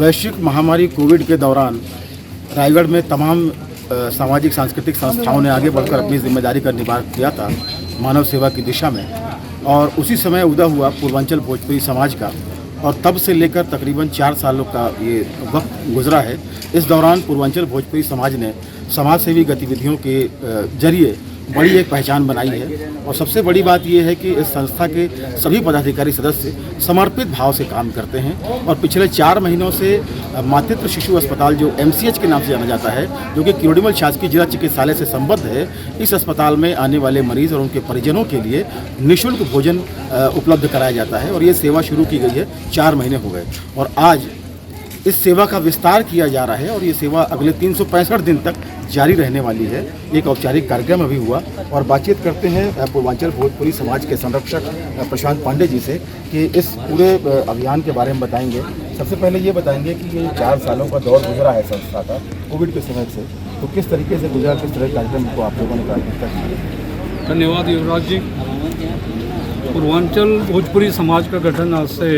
वैश्विक महामारी कोविड के दौरान रायगढ़ में तमाम सामाजिक सांस्कृतिक संस्थाओं ने आगे बढ़कर अपनी जिम्मेदारी का निर्वाह किया था मानव सेवा की दिशा में। और उसी समय उदय हुआ पूर्वांचल भोजपुरी समाज का, और तब से लेकर तकरीबन 4 सालों का ये वक्त गुजरा है। इस दौरान पूर्वांचल भोजपुरी समाज ने समाज सेवी गतिविधियों के जरिए बड़ी एक पहचान बनाई है। और सबसे बड़ी बात यह है कि इस संस्था के सभी पदाधिकारी सदस्य समर्पित भाव से काम करते हैं। और पिछले 4 महीनों से मातृत्व शिशु अस्पताल, जो MCH के नाम से जाना जाता है, जो कि क्योड़ीमल शासकीय जिला चिकित्सालय से संबद्ध है, इस अस्पताल में आने वाले मरीज और उनके परिजनों के लिए निःशुल्क भोजन उपलब्ध कराया जाता है। और ये सेवा शुरू की गई है, 4 महीने हो गए, और आज इस सेवा का विस्तार किया जा रहा है और ये सेवा अगले 365 दिन तक जारी रहने वाली है। एक औपचारिक कार्यक्रम अभी हुआ, और बातचीत करते हैं पूर्वांचल भोजपुरी समाज के संरक्षक प्रशांत पांडे जी से कि इस पूरे अभियान के बारे में बताएंगे। सबसे पहले ये बताएंगे कि ये 4 सालों का दौर गुजरा है संस्था का कोविड के समय से, तो किस तरीके से गुजरा, किस तरह कार्यक्रम को आप लोगों ने प्राथमिकता दी? धन्यवाद युवराज जी। पूर्वांचल भोजपुरी समाज का गठन आज से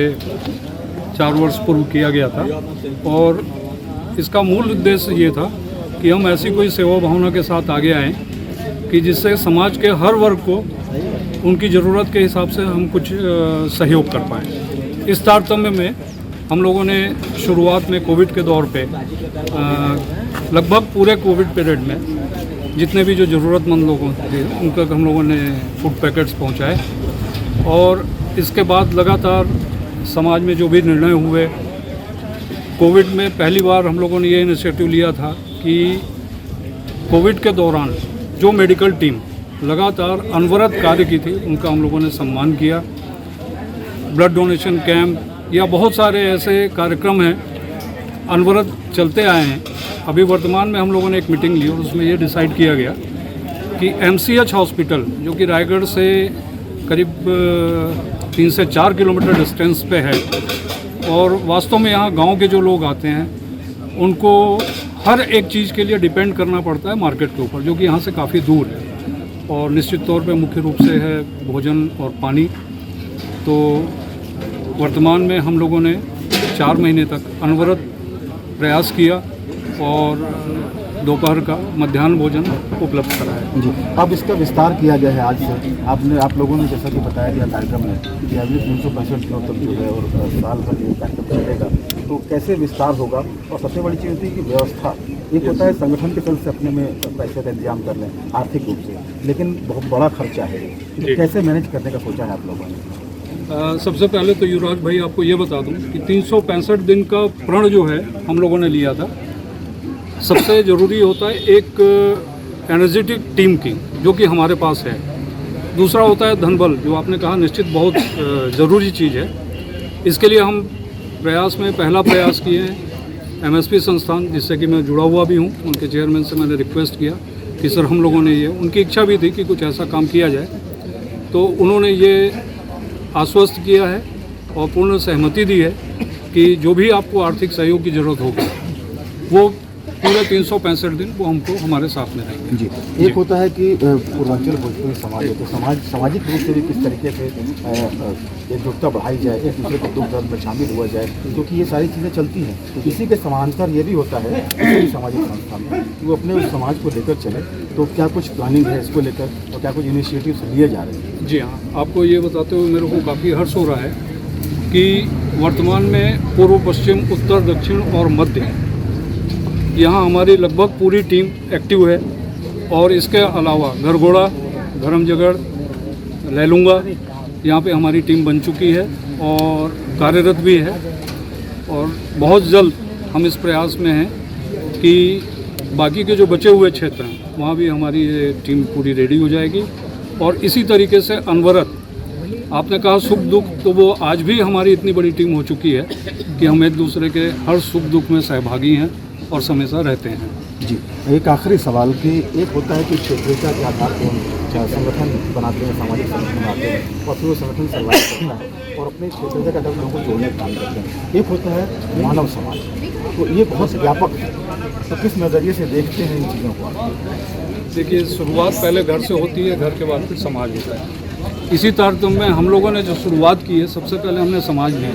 4 वर्ष पूर्व किया गया था, और इसका मूल उद्देश्य ये था कि हम ऐसी कोई सेवा भावना के साथ आगे आएँ कि जिससे समाज के हर वर्ग को उनकी ज़रूरत के हिसाब से हम कुछ सहयोग कर पाएँ। इस तारतम्य में हम लोगों ने शुरुआत में कोविड के दौर पे लगभग पूरे कोविड पीरियड में जितने भी जो ज़रूरतमंद लोगों थे उन तक हम लोगों ने फूड पैकेट्स पहुँचाए। और इसके बाद लगातार समाज में जो भी निर्णय हुए, कोविड में पहली बार हम लोगों ने ये इनिशिएटिव लिया था कि कोविड के दौरान जो मेडिकल टीम लगातार अनवरत कार्य की थी उनका हम लोगों ने सम्मान किया। ब्लड डोनेशन कैंप या बहुत सारे ऐसे कार्यक्रम हैं अनवरत चलते आए हैं। अभी वर्तमान में हम लोगों ने एक मीटिंग ली और उसमें ये डिसाइड किया गया कि MCH हॉस्पिटल, जो कि रायगढ़ से करीब 3 से 4 किलोमीटर डिस्टेंस पे है, और वास्तव में यहाँ गांव के जो लोग आते हैं उनको हर एक चीज़ के लिए डिपेंड करना पड़ता है मार्केट के ऊपर, जो कि यहाँ से काफ़ी दूर है। और निश्चित तौर पे मुख्य रूप से है भोजन और पानी। तो वर्तमान में हम लोगों ने 4 महीने तक अनवरत प्रयास किया और दोपहर का मध्याह्न भोजन उपलब्ध कराया जी। अब इसका विस्तार किया गया है आज से। आप लोगों ने जैसा कि बताया गया कार्यक्रम में कि अगले 365 दिनों तक जो है और साल भर ये कार्यक्रम चलेगा, तो कैसे विस्तार होगा? और सबसे बड़ी चीज़ होती है कि व्यवस्था, एक होता है संगठन के तल से अपने में पैसे का इंतजाम कर लें आर्थिक रूप से, लेकिन बहुत बड़ा खर्चा है, तो कैसे मैनेज करने का सोचा है आप लोगों ने? सबसे पहले तो युवराज भाई आपको ये बता दूं कि 365 दिन का प्रण जो है हम लोगों ने लिया था। सबसे ज़रूरी होता है एक एनर्जेटिक टीम की, जो कि हमारे पास है। दूसरा होता है धनबल, जो आपने कहा निश्चित बहुत ज़रूरी चीज़ है। इसके लिए हम प्रयास में पहला प्रयास किए हैं MSP संस्थान, जिससे कि मैं जुड़ा हुआ भी हूँ। उनके चेयरमैन से मैंने रिक्वेस्ट किया कि सर हम लोगों ने ये, उनकी इच्छा भी थी कि कुछ ऐसा काम किया जाए, तो उन्होंने ये आश्वस्त किया है और पूर्ण सहमति दी है कि जो भी आपको आर्थिक सहयोग की ज़रूरत होगी वो पूरे 365 दिन वो हमको हमारे साथ में रहेंगे। जी। एक होता है कि पूर्वांचल भोजपुरी समाज है, तो सामाजिक रूप से भी किस तरीके से एकजुटता बढ़ाई जाए, एक दूसरे को दुख दर्द में शामिल हुआ जाए, क्योंकि ये सारी चीज़ें चलती हैं। तो इसी के समानांतर ये भी होता है किसी भी सामाजिक संस्था में कि वो अपने उस समाज को लेकर चले। तो क्या कुछ प्लानिंग है इसको लेकर, और क्या कुछ इनिशिएटिव लिए जा रहे हैं? जी हाँ, आपको ये बताते हुए मेरे को काफ़ी हर्ष हो रहा है कि वर्तमान में पूर्व, पश्चिम, उत्तर, दक्षिण और मध्य यहाँ हमारी लगभग पूरी टीम एक्टिव है। और इसके अलावा गरगोड़ा, धर्मजगढ़, लैलूंगा, यहाँ पे हमारी टीम बन चुकी है और कार्यरत भी है। और बहुत जल्द हम इस प्रयास में हैं कि बाकी के जो बचे हुए क्षेत्र हैं वहाँ भी हमारी ये टीम पूरी रेडी हो जाएगी। और इसी तरीके से अनवरत, आपने कहा सुख दुख, तो वो आज भी हमारी इतनी बड़ी टीम हो चुकी है कि हम एक दूसरे के हर सुख दुख में सहभागी हैं और हमेशा रहते हैं। जी। एक आखिरी सवाल कि एक होता है कि क्षेत्रीयता के आधार पर संगठन बनाते हैं, सामाजिक संगठन बनाते हैं, और फिर वो संगठन सर्वाइव करता है और अपने क्षेत्रीयता के आधार लोगों को जोड़ने का काम करते हैं। एक होता है मानव समाज, तो ये बहुत व्यापक है, तो किस नज़रिए से देखते हैं इन चीज़ों को? देखिए, शुरुआत पहले घर से होती है, घर के बाद फिर समाज होता है। इसी तारतम्य में हम लोगों ने जो शुरुआत की है, सबसे पहले हमने समाज में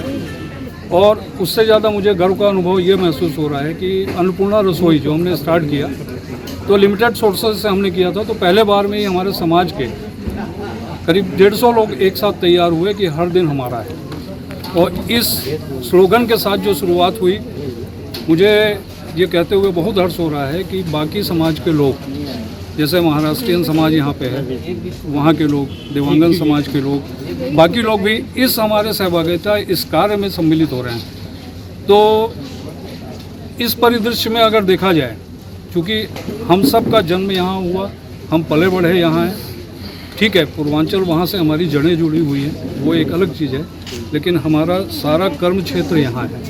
और उससे ज़्यादा मुझे गर्व का अनुभव ये महसूस हो रहा है कि अन्नपूर्णा रसोई जो हमने स्टार्ट किया तो लिमिटेड सोर्सेज से हमने किया था, तो पहले बार में ही हमारे समाज के करीब 150 लोग एक साथ तैयार हुए कि हर दिन हमारा है। और इस स्लोगन के साथ जो शुरुआत हुई, मुझे ये कहते हुए बहुत हर्ष हो रहा है कि बाकी समाज के लोग, जैसे महाराष्ट्रियन समाज यहाँ पे है, वहाँ के लोग, दिव्यांगन समाज के लोग, बाकी लोग भी इस हमारे सहभागिता इस कार्य में सम्मिलित हो रहे हैं। तो इस परिदृश्य में अगर देखा जाए, क्योंकि हम सब का जन्म यहाँ हुआ, हम पले बढ़े यहाँ हैं, ठीक है, पूर्वांचल वहाँ से हमारी जड़ें जुड़ी हुई हैं, वो एक अलग चीज़ है, लेकिन हमारा सारा कर्म क्षेत्र यहाँ है।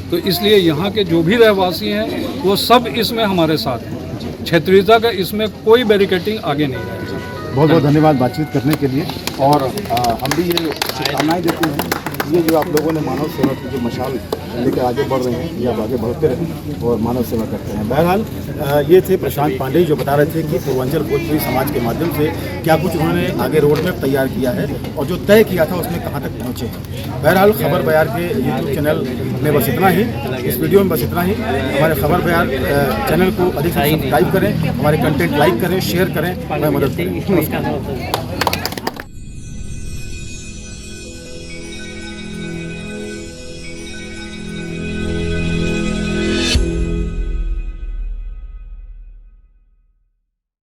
तो इसलिए यहाँ के जो भी रहवासी हैं वो सब इसमें हमारे साथ हैं। क्षेत्रीयता का इसमें कोई बैरिकेटिंग आगे नहीं है। बहुत बहुत धन्यवाद बातचीत करने के लिए। और हम भी ये शुभकामनाएं देते हैं, ये जो आप लोगों ने मानव सेवा की जो मशाल लेकर आगे बढ़ रहे हैं, ये आप आगे बढ़ते रहें और मानव सेवा करते हैं। बहरहाल ये थे प्रशांत पांडे जो बता रहे थे कि पूर्वांचल भोजपुरी समाज के माध्यम से क्या कुछ उन्होंने आगे रोड मैप तैयार किया है और जो तय किया था उसमें कहाँ तक पहुँचे हैं। बहरहाल खबर बयार के यूट्यूब चैनल में बस इतना ही, इस वीडियो में बस इतना ही। हमारे खबर बयार चैनल को अधिक से सब्सक्राइब करें, हमारे कंटेंट लाइक करें, शेयर करें, हमें मदद करें।